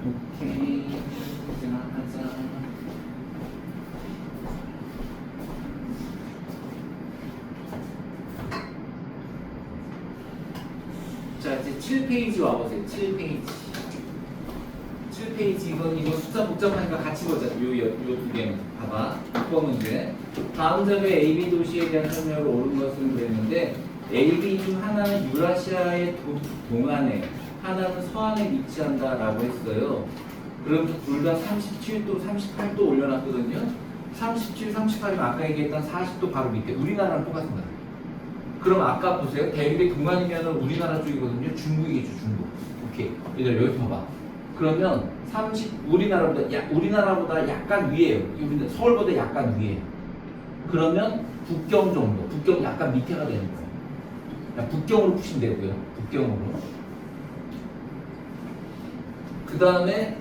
오케이. 생각하자. 자, 이제 7페이지 와보세요. 7페이지. 7페이지 이거 숫자 복잡하니까 같이 보자. 요 두 개는. 봐봐. 6번 문제. 다음 점의 AB 도시에 대한 설명을 옳은 것은 그랬는데 AB 중 하나는 유라시아의 동안에 하나는 서안에 위치한다라고 했어요. 그럼 둘 다 37도, 38도 올려놨거든요. 37, 38이면 아까 얘기했던 40도 바로 밑에. 우리나라랑 똑같습니다. 그럼 아까 보세요. 대륙의 동안이면 우리나라 쪽이거든요. 중국이죠, 중국. 오케이. 얘들 여기 봐봐. 그러면 우리나라보다 약간 위에요. 우리는 서울보다 약간 위에요. 그러면 북경 정도. 북경 약간 밑에가 되는 거예요. 그냥 북경으로 푸시면 되고요. 북경으로. 그 다음에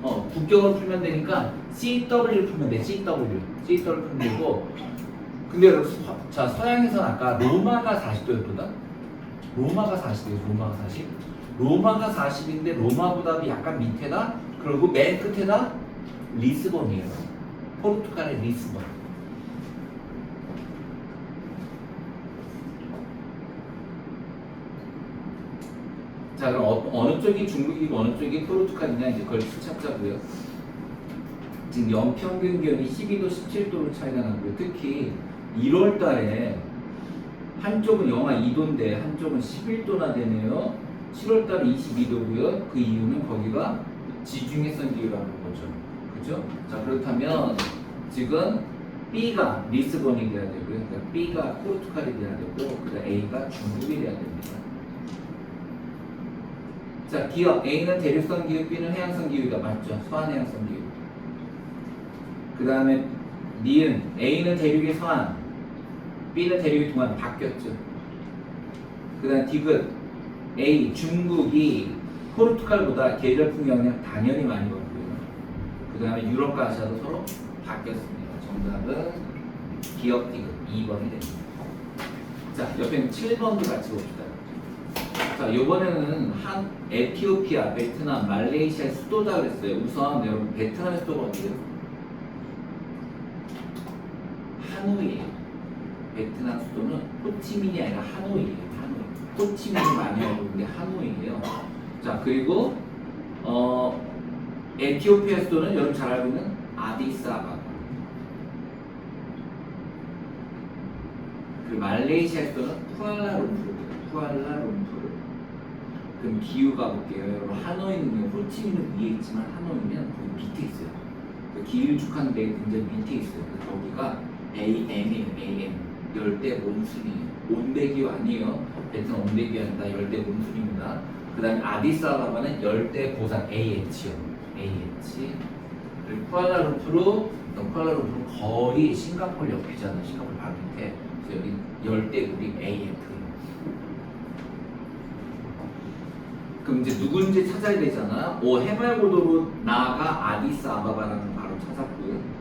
북경으로 풀면 되니까 CW를 풀면 돼. CW 풀면 되고. 근데 여러분, 자, 서양에서는 아까 로마가 40도였거든? 로마가 40도예요, 로마가 40. 로마가 40인데 로마보다도 약간 밑에다, 그리고 맨 끝에다 리스본이에요. 포르투갈의 리스본. 자, 그럼 어느 쪽이 중국이고 어느 쪽이 포르투갈이냐, 이제 그걸 찾자고요. 지금 연평균 기온이 12도, 17도로 차이가 나고요. 특히 1월 달에 한쪽은 영하 2도인데 한쪽은 11도나 되네요. 7월 달에 22도고요. 그 이유는 거기가 지중해성 기후라는 거죠. 그죠? 자, 그렇다면 지금 B가 리스본이 돼야 되고요. 그러니까 B가 포르투갈이 돼야 되고, 그다음 A가 중국이 돼야 됩니다. 자, 기억 A는 대륙성 기후, B는 해양성 기후가 맞죠? 서안해양성 기후. 그 다음에 니은 A는 대륙의 서안, B는 대륙의 동안. 바뀌었죠. 그 다음 디귿 A 중국이 포르투갈보다 계절풍 영향 당연히 많이 받고요. 그 다음에 유럽과 아시아도 서로 바뀌었습니다. 정답은 기억 디귿 2번이 됩니다. 자, 옆에 7번도 같이 봅시다. 자, 이번에는 에티오피아, 베트남, 말레이시아의 수도다 그랬어요. 우선 여러분 베트남의 수도가 어디예요? 하노이예요. 베트남 수도는 호치민이 아니라 하노이예요. 하노이. 호치민이 많이 알고 있는데 하노이예요. 자, 그리고 에티오피아 수도는 여러분 잘 알고 있는 아디스아바바. 그리고 말레이시아 수도는 쿠알라룸푸르. 쿠알라룸푸르. 그럼 기후가 볼게요. 여러분 하노이는요, 호치민은 위에 있지만 하노이는 거기 밑에 있어요. 그 기후 축하는 데 굉장히 밑에 있어요. 거기가 AM이에요. AM. 열대 몬순이에요. 온대기후 아니에요. 베트남 온대기후 아니다. 열대 몬순입니다. 그 다음에 아디스아바바는 열대 고산 AH요. AH. 그리고 쿠알라룸푸르는 거의 싱가포르 옆이잖아요. 싱가포르 바로 밑에. 그래서 여기 열대국이 AF. 그럼 이제 누군지 찾아야 되잖아. 해발고도로 나아가 아디스아바바라는 바로 찾았고요.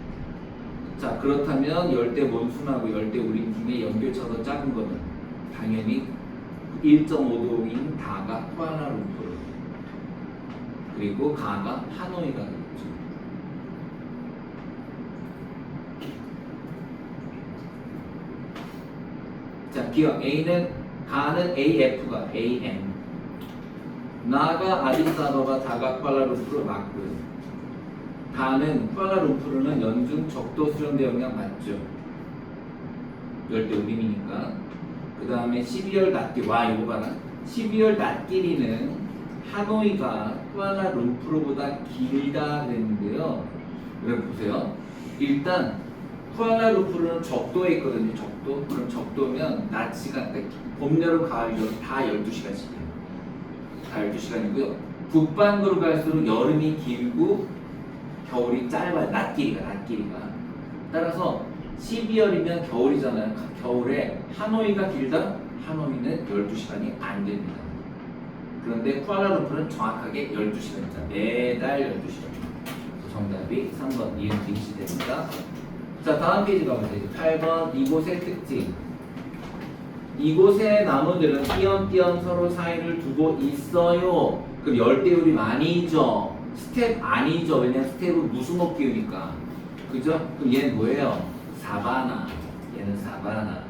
자, 그렇다면 열대 몬순하고 열대 우림 중에 연결차가 작은 거는 당연히 1.5도인 다가 쿠알라룸푸르, 그리고 가가 하노이가 되겠죠. 자, 기억 가는 AF가 AM, 나가 아디스아바바, 다가 쿠알라룸푸르 맞고요. 가는 쿠알라룸푸르는 연중 적도 수렴대 영향 맞죠. 열대 우림이니까. 그 다음에 12월 낮길, 이거 봐라. 12월 낮길이는 하노이가 쿠알라룸푸르보다 길다 그랬는데요. 여기 보세요. 일단 쿠알라룸푸르는 적도에 있거든요. 적도. 그럼 적도면 낮 시간, 봄, 여름, 가을, 여름 다 12시간씩이에요. 다 12시간이고요. 북반구로 갈수록 여름이 길고 겨울이 짧아요. 낮길이가. 따라서 12월이면 겨울이잖아요. 겨울에 하노이가 길다? 하노이는 12시간이 안 됩니다. 그런데 쿠알라룸푸르는 정확하게 12시간입니다. 매달 12시간. 정답이 3번 이은빈씨 됩니다. 자, 다음 페이지 가보세요. 8번 이곳의 특징. 이곳의 나무들은 띄엄띄엄 서로 사이를 두고 있어요. 그럼 열대우림 아니죠. 스텝 아니죠. 왜냐면 스텝은 무수목 기후니까. 그죠? 그럼 얘는 뭐예요? 사바나. 얘는 사바나.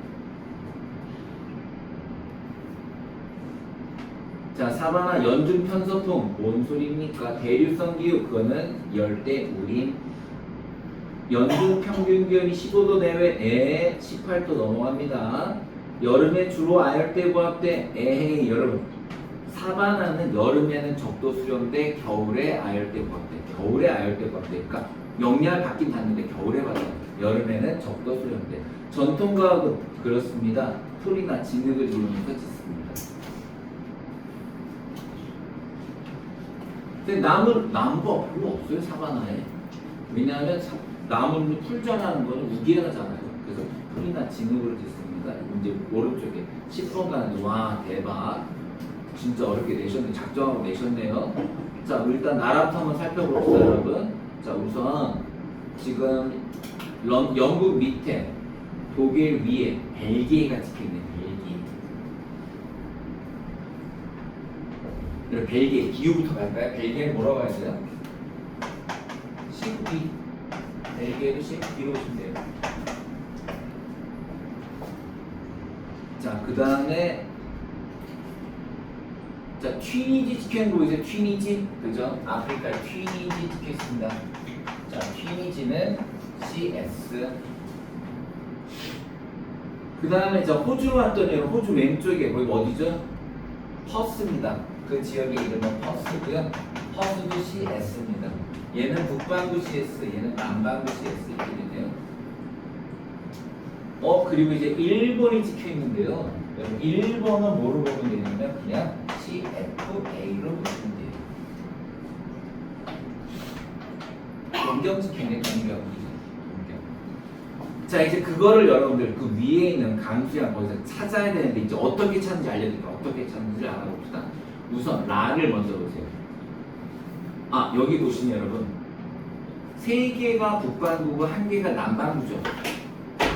자, 사바나 연중 편서풍 뭔 소리입니까? 대륙성 기후 그거는 열대우림. 연중 평균 기온이 15도 내외에 18도 넘어갑니다. 여름에 주로 아열대 고압대. 에헤이 여러분, 사바나는 여름에는 적도 수렴대, 겨울에 아열대 고압대. 겨울에 아열대 고압대. 그러니까 영향을 받긴 받는데 겨울에 받아요. 여름에는 적도 수렴대. 전통과학은 그렇습니다. 풀이나 진흙을 이용해서 짓습니다. 근데 나무가 별로 없어요, 사바나에. 왜냐하면 나무는 풀자라는 거는 우기하잖아요. 그래서 풀이나 진흙으로 짓습니다. 이제 오른쪽에 10번 가는데 와 대박. 진짜 어렵게 내셨네. 작정하고 내셨네요. 자, 일단 나라부터 한번 살펴봅시다, 여러분. 자, 우선 지금 영국 밑에 독일 위에 벨기에가 찍혀있네. 벨기에. 벨기에 기후부터 갈까요? 벨기에는 뭐라고 해야 돼요? 19기. 벨기에도 19기로 오시면 돼요. 자, 그 다음에 자, 튀니지 찍혀있는 거 보이세요? 튀니지? 그죠? 아프리카에 튀니지 찍혀있습니다. 자, 튀니지는 CS. 그 다음에 저 호주로 왔더니 호주 왼쪽에 거기 어디죠? 퍼스입니다. 그 지역의 이름은 퍼스고요. 퍼스도 CS입니다. 얘는 북반구 CS, 얘는 남반구 CS 이렇게 되네요. 그리고 이제 일본이 찍혀 있는데요. 여러분, 일본은 뭐로 보면 되냐면 그냥 CFA로 보시면 돼요. 동경 찍혀 있네, 동경. 자, 이제 그거를 여러분들 그 위에 있는 강수량 거기서 찾아야 되는데 이제 어떻게 찾는지 알려드릴게요. 어떻게 찾는지 알아봅시다. 우선 라를 먼저 보세요. 아, 여기 보시면 여러분 3개가 북반구고 1개가 남반구죠.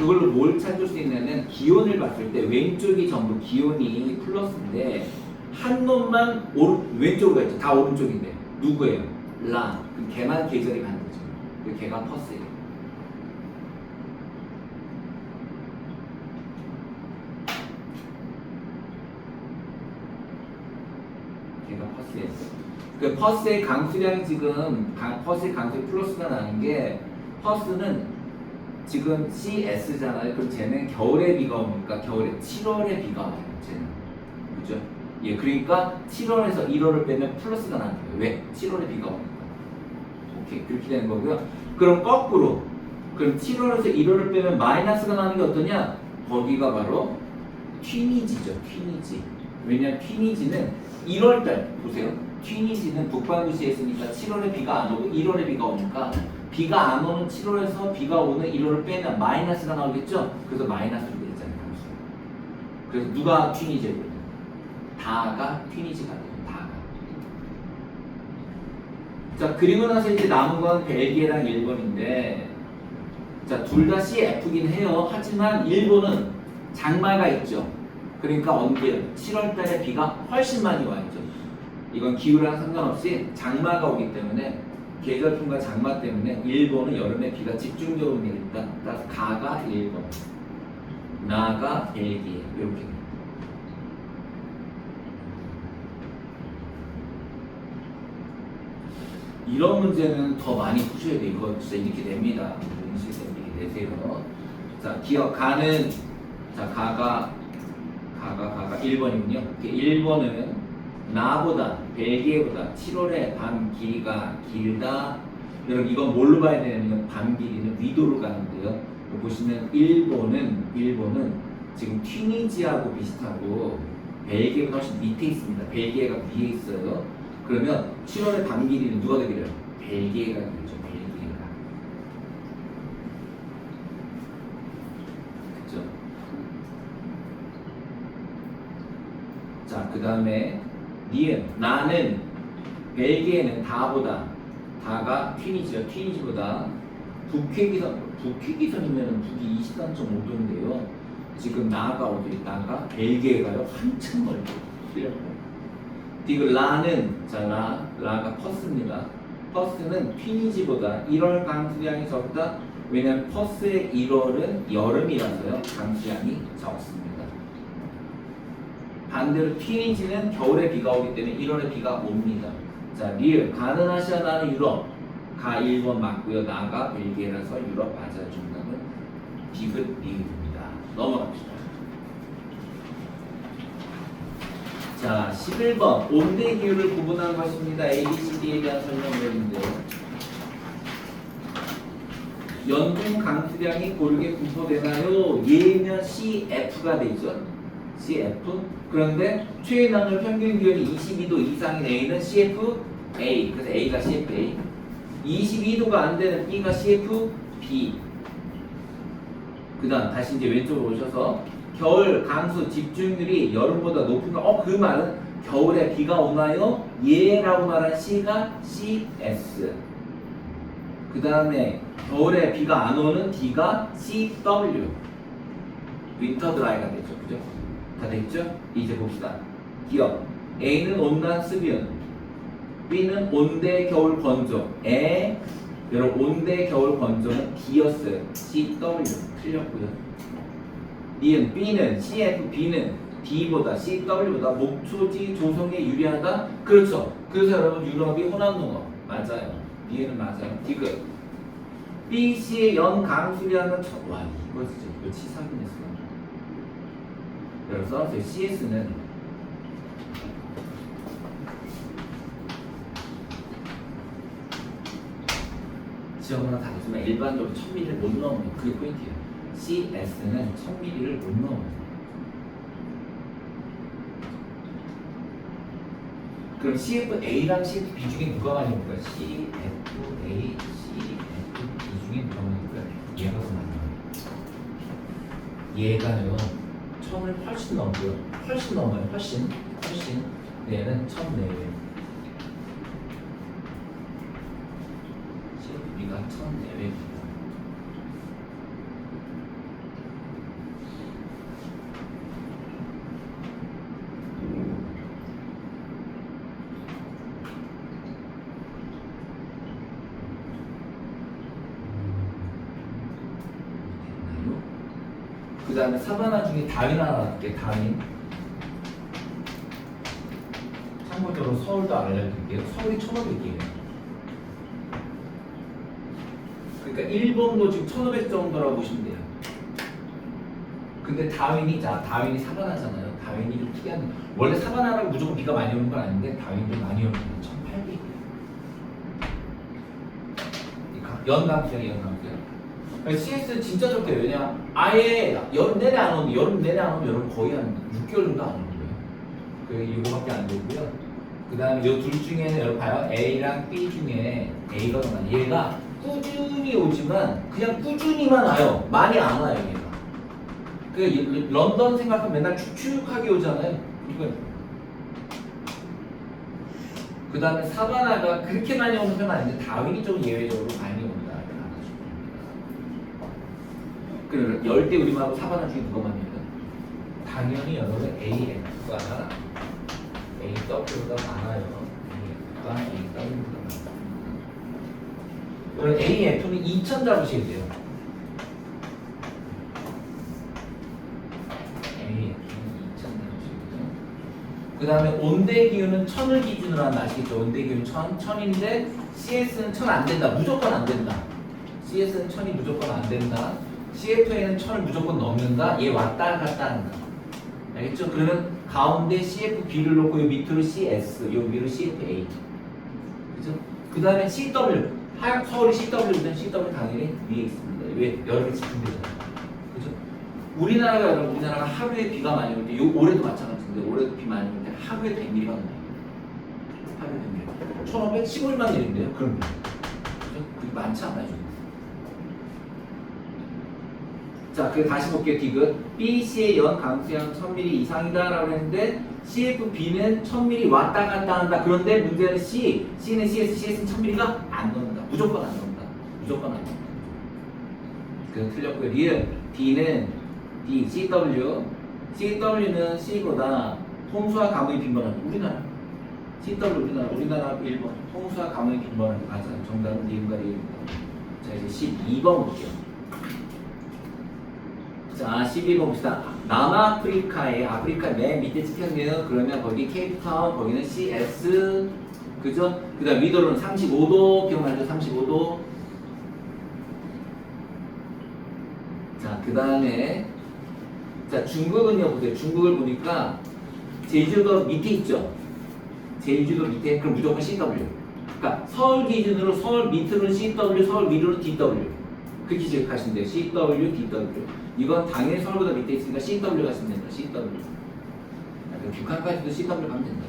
그걸로 뭘 찾을 수 있냐면 기온을 봤을 때 왼쪽이 전부 기온이 플러스인데 한 놈만 왼쪽으로 있죠. 다 오른쪽인데 누구예요? 라. 그 걔만 계절이 가는 거죠. 그 걔가 퍼스예요. 걔가 퍼스예요. 그 퍼스의 강수량이 지금 퍼스의 강수의 플러스가 나는 게 퍼스는 지금 CS잖아요. 그럼 쟤는 겨울에 비가 오니까 겨울에 7월에 비가 와요. 쟤는. 그죠? 예, 그러니까 7월에서 1월을 빼면 플러스가 나는 거예요. 왜? 7월에 비가 오니까. 오케이, 그렇게 되는 거고요. 그럼 거꾸로. 그럼 7월에서 1월을 빼면 마이너스가 나는 게 어떠냐? 거기가 바로 튀니지죠. 튀니지. 왜냐면 튀니지는 1월달 보세요. 튀니지는 북반구시에 있으니까 7월에 비가 안 오고 1월에 비가 오니까 비가 안 오는 7월에서 비가 오는 1월을 빼면 마이너스가 나오겠죠? 그래서 마이너스로 되어 있잖아요. 그래서 누가 튀니지예요? 다가 튀니지가 돼요. 다가. 자, 그리고 나서 이제 남은 건 벨기에랑 일본인데, 자, 둘 다 CF긴 해요. 하지만 일본은 장마가 있죠. 그러니까 언제 7월 달에 비가 훨씬 많이 와야죠. 이건 기후랑 상관없이 장마가 오기 때문에 계절풍과 장마 때문에 일본은 여름에 비가 집중적으로 내린다. 따라서 가가 일본, 나가 벨기에 이렇게. 이런 문제는 더 많이 푸셔야 돼요. 이거 진짜 이렇게 됩니다. 인식을 이렇게 내세요. 자, 기억 가는 자 가가 1번이군요. 일본은 나보다 벨기에보다 7월에 밤 길이가 길다. 여러분 이건 뭘로 봐야 되냐면 밤 길이는 위도로 가는데요. 보시면 일본은 지금 튀니지하고 비슷하고 벨기에가 훨씬 밑에 있습니다. 벨기에가 위에 있어요. 그러면 7월에 밤 길이는 누가 더 길어요? 벨기에가 길죠. 벨기에가. 그렇죠? 자, 그 다음에 니은 나는 벨기에는 다가 튀니지죠. 튀니지보다 북회기선이면 북이 23.5도인데요. 지금 나가 어디 나가 벨기에가요 한참 멀죠. 디귿 라는 자 라가 퍼스입니다. 퍼스는 튀니지보다 1월 강수량이 적다. 왜냐면 퍼스의 1월은 여름이라서요. 강수량이 적습니다. 반대로 튀니지는 겨울에 비가 오기 때문에 1월에 비가 옵니다. 자, 리을 가는 아시아나는 유럽 가 1번 맞고요. 나가 벨기에라서 유럽 맞아요. 정답은 디귿 리을입니다. 넘어갑시다. 자, 11번 온대 기후를 구분한 것입니다. A, B, C, D에 대한 설명들인데요. 연중 강수량이 고르게 분포되나요? 예면 CF가 되죠. CF. 그런데 최연한율 평균 기온이 22도 이상인 A는 CFA. 그래서 A가 CFA. 22도가 안 되는 B가 CFB. 그 다음 다시 이제 왼쪽으로 오셔서 겨울 강수 집중률이 여름보다 높은 거. 그 말은 겨울에 비가 오나요? 예라고 말한 C가 CS. 그 다음에 겨울에 비가 안 오는 D가 CW. 윈터 드라이가 되죠. 그죠? 다 됐죠? 이제 봅시다. 기억. A는 온난 습윤. B는 온대 겨울 건조. 여러분 온대 겨울 건조는 D였어요. CW. 틀렸고요. 니은 B는 CF, B는 D보다 CW보다 목초지 조성에 유리하다. 그렇죠. 그래서 여러분 유럽이 호남농업 맞아요. 니은은 맞아요. 디귿. B, C의 연 강수량은 와 이거 진짜 이거 치사하긴 했어. 그래서 제 CS는 지역마다 다르지만 일반적으로 1000ml를 못 넣으면 그게 포인트예요. CS는 1000ml를 못 넣어요. 그럼 CFA랑 CFB 중에 누가 많이 올까? CFA, CFB 중에 누가 많이 올까? 얘가 더 많아요. 얘가요 1000을 훨씬 넘고요. 훨씬 넘어요. 훨씬. 얘는 1000 내외. CFB가 1000 내외입니다. 그 다음에 사바나 중에 다윈 하나 할게. 다윈. 참고적으로 서울도 알려드릴게요. 서울이 1500이에요. 그러니까 일본도 지금 1500 정도라고 보시면 돼요. 근데 다윈이 사바나잖아요. 다윈이 좀 특이한. 원래 사바나라고 무조건 비가 많이 오는 건 아닌데 다윈도 많이 오는 건 1800이에요. 연강수야. CS 진짜 좋대요. 왜냐 아예 여름 내내 안 오면 여름 거의 한 6개월 정도 안 오는 거예요. 그게 이거밖에 안 되고요. 그 다음에 이 둘 중에는 여러분 봐요. A랑 B 중에 A가 더 많아요. 얘가 꾸준히 오지만 그냥 꾸준히만 와요. 많이 안 와요 얘가. 그 런던 생각하면 맨날 축축하게 오잖아요. 그 다음에 사바나가 그렇게 많이 오는 편 아닌데 다윈이 좀 예외적으로 많이 옵니다. 그 열대 우리말하고 사바나 중에 누가 많습니까? 당연히 여러분 AF가 AW보다 많아요. AF가 AW보다 많습니다. 여러분 AF는 2000 잡으셔야 돼요. AF는 2000 잡으시고요. 그 다음에 온대 기후는 1000을 기준으로 한 아시겠죠? 온대 기후는 1000인데 CS는 1000 안 된다. 무조건 안 된다. CS는 1000이 무조건 안 된다. CFA는 1000을 무조건 넘는다. 얘 왔다 갔다 한다. 알겠죠? 그러면 가운데 CFB를 놓고 요 밑으로 CS, 요 위로 CFA. 그죠? 그 다음에 CW. 서울이 CW면 CW 당연히 위에 있습니다. 왜? 여름에 집중되잖아요. 그죠? 우리나라가 하루에 비가 많이 올 때, 올해도 마찬가지인데, 올해도 비 많이 올 때 하루에 100mm가 나요. 하루에 100mm. 1500, 15일만 내린대요. 그럼. 그죠? 그게 많지 않아요. 자, 그래 다시 볼게요. 디귿. B, C의 연 강수량 1000ml 이상이다라고 했는데 CFB는 1000ml 왔다 갔다 한다. 그런데 문제는 C는 CS, CS는 1000ml가 안 넣는다. 무조건 안 넣는다. 그래서 틀렸고요. 리을 D는 D, CW는 C보다 홍수와 가뭄이 빈번합니다. 우리나라. CW 우리나라 1번. 홍수와 강원이 빈번한 맞아. 정답은 니은과 리을입니다. 자, 이제 12번 볼게요. 자, 12번 봅시다. 남아프리카의 아프리카 맨 밑에 찍혔네요. 그러면 거기 케이프타운, 거기는 CS, 그죠? 그 다음 위도로는 35도, 기억나죠? 35도. 자, 그 다음에, 자, 중국은요, 보세요. 중국을 보니까 제주도 밑에 있죠? 제주도 밑에, 그럼 무조건 CW. 그러니까 서울 기준으로 서울 밑으로는 CW, 서울 위로는 DW. 그렇게 기억하시면 돼요. CW, DW. 이건 당연히 서울보다 밑에 있으니까 CW 가시면 됩니다. CW. 북한까지도 CW 가면 된다.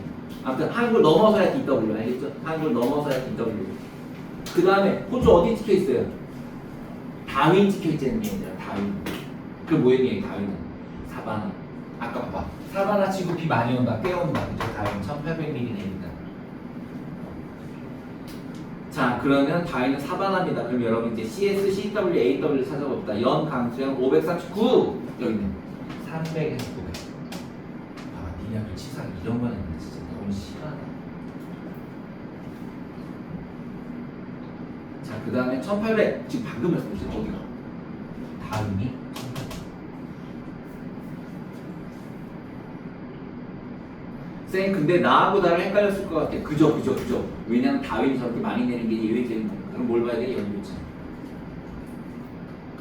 아무튼 한국을 넘어서야 DW. 알겠죠? 한국을 넘어서야 DW. 그 다음에 호주 어디 찍혀 있어요? 다윈 찍혀 있잖아요. 다윈. 그 모양이에요. 다윈은. 사바나. 아까 봐봐. 사바나 치고 비 많이 온다. 꽤 온다. 그죠? 다윈 1800mm 내린다. 자, 그러면 다윈은 사바나입니다. 그럼 여러분 이제 CS, CW, AW 찾아봅시다. 연 강수량 539. 여기 있네. 300에서 900. 아, 니네학교 치사하게 이런 건 했네. 진짜 너무 심하다. 자, 그 다음에 1800. 지금 방금 말씀드렸죠. 어디가? 다윈이 1800. 쌤, 근데 나하고 나를 헷갈렸을 것 같아. 그죠. 왜냐면 다윈이 저렇게 많이 내는 게 예외적인 거니까. 그럼 뭘 봐야 돼? 연교차.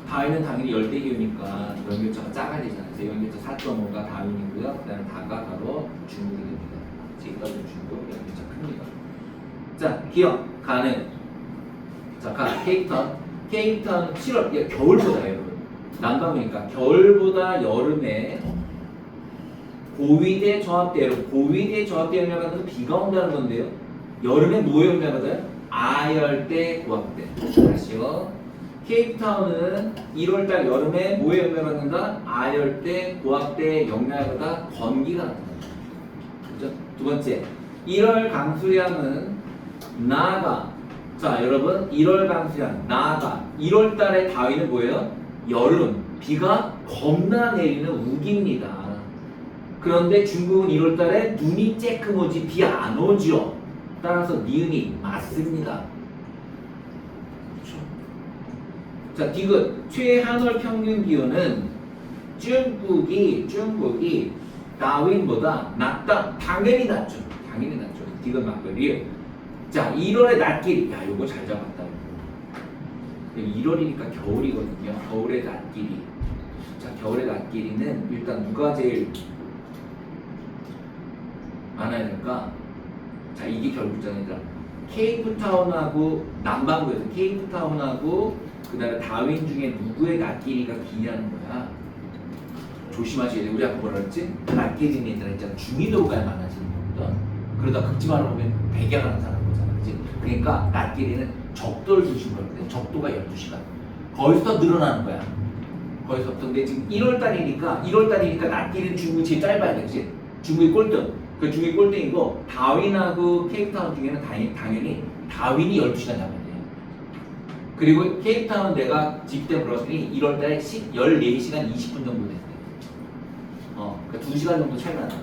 다윈은 당연히 열대기후니까 연교차가 작아야 되잖아요. 그래서 연교차 4.5가 다윈이고요. 그 다음에 다가 바로 중국이 됩니다. 지금까지 중국 연교차 큽니다. 자, 기억, 가는. 자, 가, 케이프타운 7월, 겨울보다 여러분. 난방이니까 겨울보다 여름에 고위대 저압대, 여러분 고위대 저압대 영향받아서 비가 온다는 건데요. 여름에 뭐에 영향받아요? 아열대 고압대. 다시요. 케이프타운은 1월달 여름에 뭐에 영향받는다? 아열대 고압대 영향받아 건기가 나타납니다. 그죠? 두 번째, 1월 강수량은 나아가. 자, 여러분 1월 강수량 나아가. 1월달에 다윈은 뭐예요? 여름 비가 겁나 내리는 우기입니다. 그런데 중국은 1월달에 눈이 쬐끔 오지 비 안 오죠. 따라서 니은이 맞습니다. 그렇죠? 자, 디귿 최한월 평균 기온은 중국이 다윈보다 낮다. 당연히 낮죠. 디귿 맞고요. 리을. 자, 1월의 낮길이. 야, 요거 잘 잡았다. 1월이니까 겨울이거든요. 겨울의 낮길이. 자, 겨울의 낮길이는 일단 누가 제일 많아야 될까? 자, 이게 결국전이다. 케이프타운하고 남반구에서 케이프타운하고 그 다음에 다윈 중에 누구의 낮길이가 기냐는 거야. 조심하셔야 돼. 우리 아까 뭐라 그랬지? 낮길인 애들 있잖아. 중위도가 많아지는 거거든. 그러다 극지마를 보면 백야라는 사람 거잖아. 그치? 그러니까 낮길이는 적도를 주신 거거든. 적도가 12시간. 거기서 늘어나는 거야. 거기서부터. 근데 지금 1월달이니까 낮길이는 중국이 제일 짧아야 돼. 그치? 중국이 꼴등. 그 중에 꼴등이고 다윈하고 케이프타운 중에는 당연히 다윈이 12시간 잡아야 돼요. 그리고 케이프타운 내가 집때 물었더니 1월달에 14시간 20분 정도 됐대요. 그러니까 2시간 정도 차이가 나요.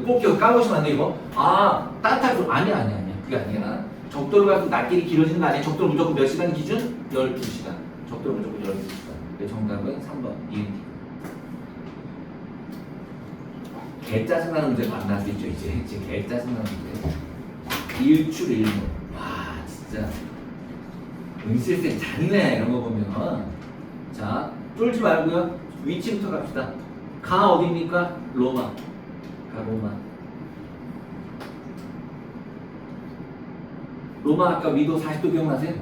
꼭 기억 까보시면 안 돼 이거. 아, 따뜻할 수 아니야. 그게 아니라 적도로 가서 낮길이 길어지는 거 아니야. 적도로 무조건 몇 시간 기준? 12시간. 적도로 무조건 12시간. 정답은 3번 이은티. 개 짜증나는 문제가 안 나올 수 있죠. 이제 개 짜증나는 문제. 일출. 와, 진짜 은실생 잘이네 이런 거 보면. 자, 쫄지 말고요. 위치부터 갑시다. 가 어디입니까? 로마. 로마 아까 위도 40도 기억나세요?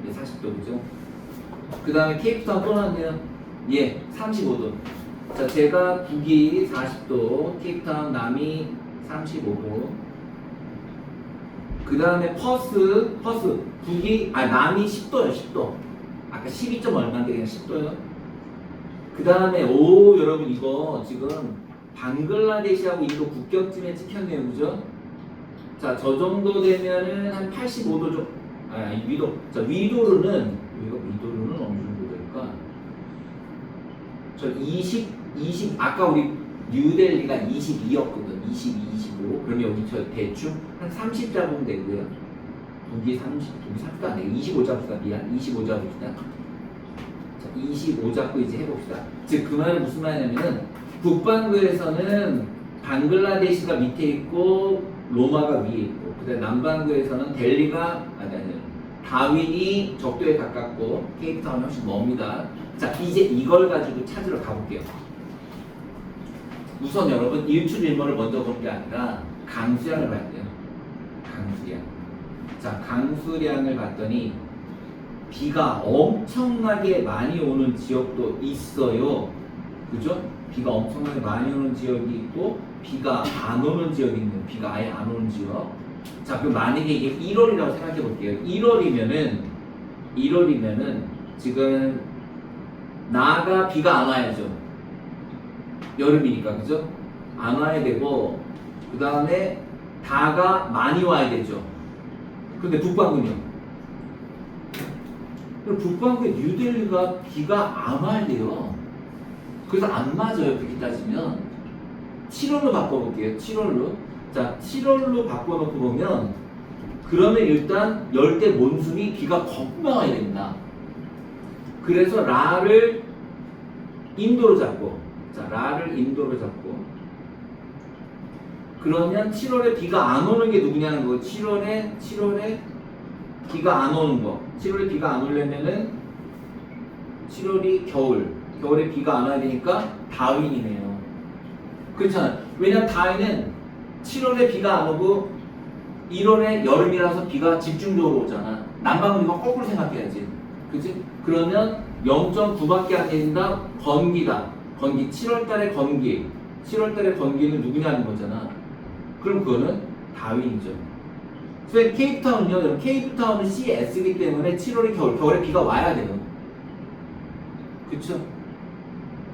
네, 40도 그죠? 그 다음에 케이프타운 또 나왔네요. 예, 35도. 자, 제가 북이 40도, 케이프타운 남이 35도. 그 다음에 퍼스, 북이, 남이 10도요, 10도. 아까 12점 얼마인데 그냥 10도요. 그 다음에, 여러분 이거 지금 방글라데시하고 인도 국경쯤에 찍혔네요, 그죠? 자, 저 정도 되면은 한 85도 좀, 위도. 자, 위도르는 어느 정도 될까? 저 20, 아까 우리 뉴델리가 22였거든. 22, 25. 그럼 여기 저 대충 한 30 잡으면 되고요. 북이 30, 북이 30도 안 돼. 25 잡읍시다. 미안. 25 잡읍시다. 자, 25 잡고 이제 해봅시다. 즉, 그 말은 무슨 말이냐면은 북반구에서는 방글라데시가 밑에 있고 로마가 위에 있고, 그다음 남반구에서는 델리가 아니 다윈이 적도에 가깝고 케이프타운이 훨씬 멉니다. 자, 이제 이걸 가지고 찾으러 가볼게요. 우선 여러분 일출일모를 먼저 보는 게 아니라 강수량을 봐야 돼요. 강수량. 자, 강수량을 봤더니 비가 엄청나게 많이 오는 지역도 있어요. 그죠? 비가 엄청나게 많이 오는 지역이 있고 비가 안 오는 지역이 있는, 비가 아예 안 오는 지역. 자, 그럼 만약에 이게 1월이라고 생각해 볼게요. 1월이면은 지금 나가 비가 안 와야죠. 여름이니까, 그죠? 안 와야 되고, 그 다음에 다가 많이 와야 되죠. 근데 북반구는요? 그럼 북반구의 뉴델리가 비가 안 와야 돼요. 그래서 안 맞아요, 그렇게 따지면. 7월로 바꿔볼게요. 7월로. 자, 7월로 바꿔놓고 보면, 그러면 일단 열대 몬순이 비가 겁나 와야 됩니다. 그래서 라를 인도로 잡고, 자, 라를 인도로 잡고, 그러면 7월에 비가 안 오는 게 누구냐는 거. 7월에 비가 안 오는 거. 7월에 비가 안 오려면은 7월이 겨울에 비가 안 와야 되니까 다윈이네요. 그렇잖아요. 왜냐면 다윈은 7월에 비가 안 오고 1월에 여름이라서 비가 집중적으로 오잖아. 남방은 이거 거꾸로 생각해야지. 그치? 그러면 0.9밖에 안 된다. 건기다. 건기. 7월달에 건기. 7월달에 건기는 누구냐는 거잖아. 그럼 그거는 다윈이죠. 그래서 케이프타운은요. 여러분, 케이프타운은 CS이기 때문에 7월이 겨울에 비가 와야 돼요. 그쵸?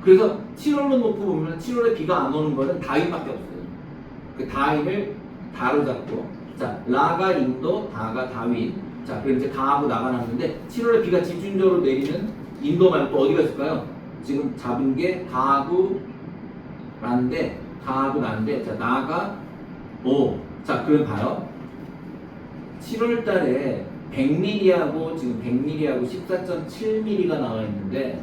그래서 7월로 놓고 보면 7월에 비가 안 오는 거는 다윈밖에 없어요. 그 다윈을 다로 잡고, 자, 라가 인도, 다가 다윈. 자, 그럼 이제 다하고 나가 났는데 7월에 비가 집중적으로 내리는 인도 말고 또 어디가 있을까요? 지금 잡은 게 다하고 라인데, 자, 나가 오. 자, 그럼 봐요. 7월 달에 100mm하고 지금 100mm하고 14.7mm가 나와 있는데,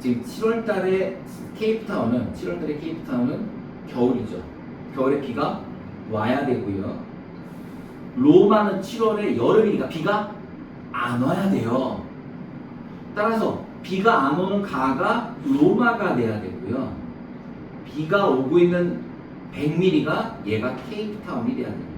지금 7월 달에 케이프타운은 겨울이죠. 겨울에 비가 와야 되고요. 로마는 7월에 여름이니까 비가 안 와야 돼요. 따라서 비가 안 오는 가가 로마가 돼야 되고요. 비가 오고 있는 100mm가 얘가 케이프타운이 돼야 됩니다.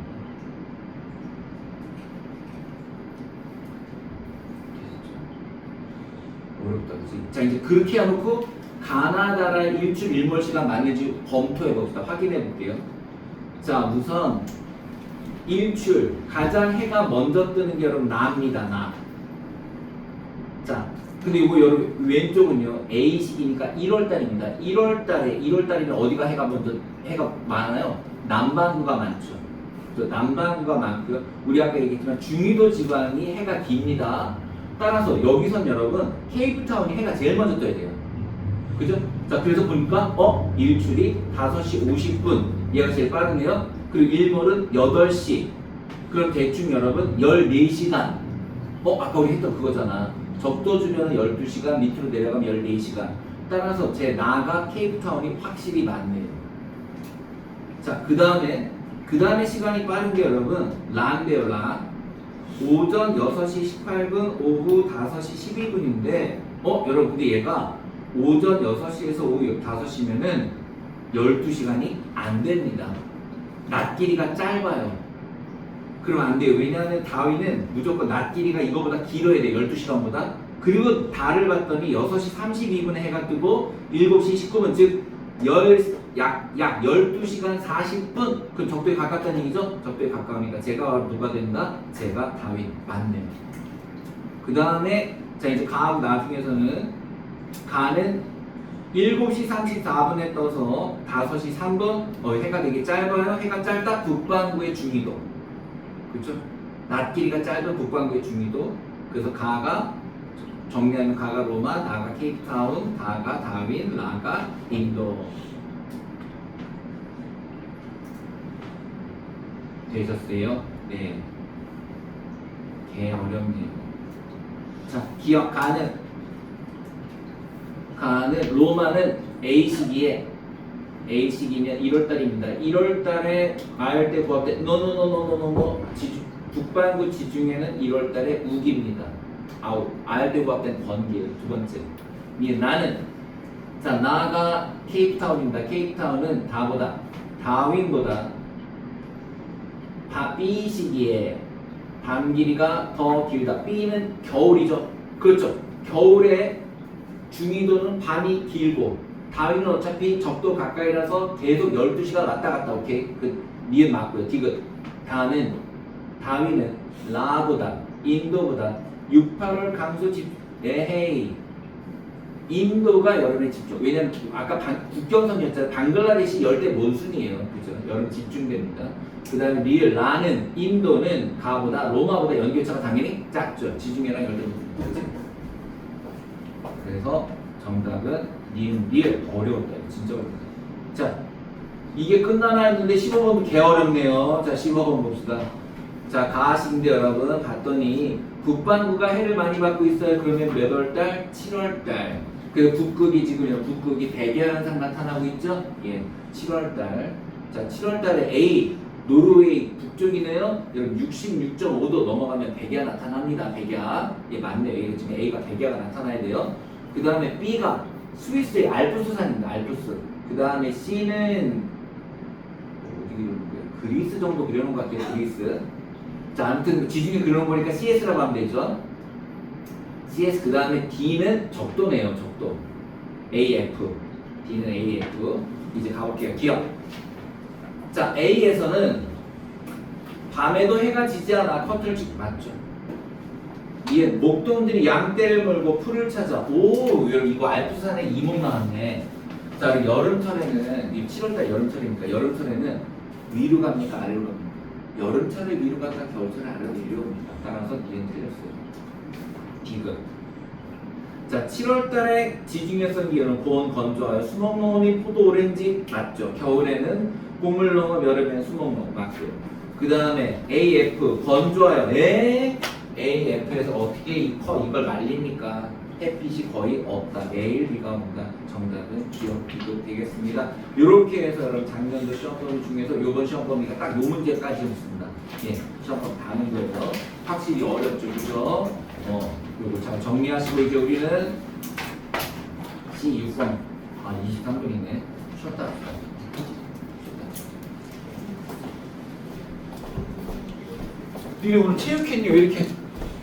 어렵다, 그치? 자, 이제 그렇게 해놓고 가나다라의 일출일몰 시간 맞는지 검토해 봅시다. 확인해 볼게요. 자, 우선 일출, 가장 해가 먼저 뜨는 게 여러분 나입니다. 나. 자, 근데 이거 여러분 왼쪽은요 A식이니까 1월달입니다. 1월달이면 어디가 해가 많아요? 남반구가 많죠. 남반구가 많고요. 우리 아까 얘기했지만 중위도 지방이 해가 깁니다. 따라서 여기선 여러분 케이프타운이 해가 제일 먼저 떠야 돼요. 그죠? 자, 그래서 보니까 일출이 5시 50분 얘가 제일 빠르네요. 그리고 일몰은 8시. 그럼 대충 여러분 14시간. 아까 우리 했던 그거잖아. 적도 주변은 12시간, 밑으로 내려가면 14시간. 따라서 제 나가 케이프타운이 확실히 많네요. 자, 그 다음에 시간이 빠른 게 여러분 라인데요. 라. 오전 6시 18분, 오후 5시 12분인데 여러분 근데 얘가 오전 6시에서 오후 5시면은 12시간이 안 됩니다. 낮 길이가 짧아요. 그러면 안 돼요. 왜냐하면 다윈은 무조건 낮 길이가 이거보다 길어야 돼요. 12시간보다. 그리고 달을 봤더니 6시 32분에 해가 뜨고 7시 19분 즉 약 12시간 40분. 그럼 적도에 가깝다는 얘기죠? 적도에 가까우니까 제가 누가 된다? 제가 다윈. 맞네요. 그 다음에 자 이제 가하고 나중에서는 가는 7시 34분에 떠서 5시 3분 해가 되게 짧아요. 해가 짧다. 북반구의 중위도. 그렇죠? 낮 길이가 짧은 북반구의 중위도. 그래서 가가 정리하면 가가 로마, 나가 케이프타운, 다가 다윈, 라가 인도. 되셨어요? 네. 개 어렵네요. 자, 기억 가는 로마는 A식이면 1월달입니다. 1월달에 아열대 부합대 노노노노노노노 북반구 지중해는 1월달에 우기입니다. 아웃 아열대 부합된 번개예요. 두 번째. 나는 자 나가 케이프타운입니다. 케이프타운은 다윈보다 B 시기에 밤 길이가 더 길다. B는 겨울이죠. 그렇죠. 겨울에 중위도는 밤이 길고 다윈은 어차피 적도 가까이라서 계속 12시간 왔다 갔다. 오케이. 니은 맞고요. 디귿. 다윈은 라보다 인도보다 6, 8월 강수 에헤이 인도가 여름에 집중. 왜냐면 아까 국경선이었잖아요. 방글라데시 열대 몬순이에요. 그죠? 여름 집중됩니다. 그 다음에 라는 인도는 가보다 로마보다 연결차가 당연히 작죠. 지중해랑 열대 몬순. 그래서 정답은 리을 어려웠다. 진짜 어렵다. 자, 이게 끝나나 했는데 15번 개 어렵네요. 자, 15번 봅시다. 자, 가식인데 여러분 봤더니 북반구가 해를 많이 받고 있어요. 그러면 몇 월달? 7월달. 그 북극이 지금요. 북극이 백야 현상 나타나고 있죠? 예, 7월달. 자, 7월달에 A 노르웨이 북쪽이네요. 여러분 66.5도 넘어가면 백야 나타납니다. 백야. 예, 맞네요. 이거 지금 A가 백야가 나타나야 돼요. 그 다음에 B가 스위스의 알프스 산입니다. 알프스. 그 다음에 C는 그리스 정도 그려놓은 것 같아요. 그리스. 자, 아무튼 지중해 그려놓은 거니까 CS라고 하면 되죠. CS. 그 다음에 D는 적도네요. 적도. AF. D는 AF. 이제 가볼게요. 기억. 자, A에서는 밤에도 해가 지지 않아. 커튼을 맞죠. 이 목동들이 양떼를 몰고 풀을 찾아. 오, 이거 알프스산에 이목 나왔네. 자, 여름철에는 이 7월달 여름철이니까 여름철에는 위로 갑니까 아래로 갑니까? 여름철에 위로 갔다 겨울철에 아래로 내려옵니다. 따라서 니은 틀렸어요. 디귿. 자, 7월달에 지중해성 기온은 고온 건조하여 수목농원이 포도 오렌지 맞죠. 겨울에는 곡물농업, 여름에는 수목농업 맞고요. 그 다음에 AF 건조하여. 네. AF에서 어떻게 이걸 말립니까? 햇빛이 거의 없다. 매일 비가 온다. 정답은 기억 비교 되겠습니다. 이렇게 해서 여러분 작년도 시험범위 중에서 이번 시험범위가 딱 요 문제까지였습니다. 예, 시험범위 다는 거예요. 확실히 어렵죠, 그죠? 요거 잘 정리하시고 이제 우리는 C6번 23분이네. 쉬었다. 니 오늘 체육했니? 왜 이렇게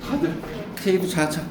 다들 체육도 자자.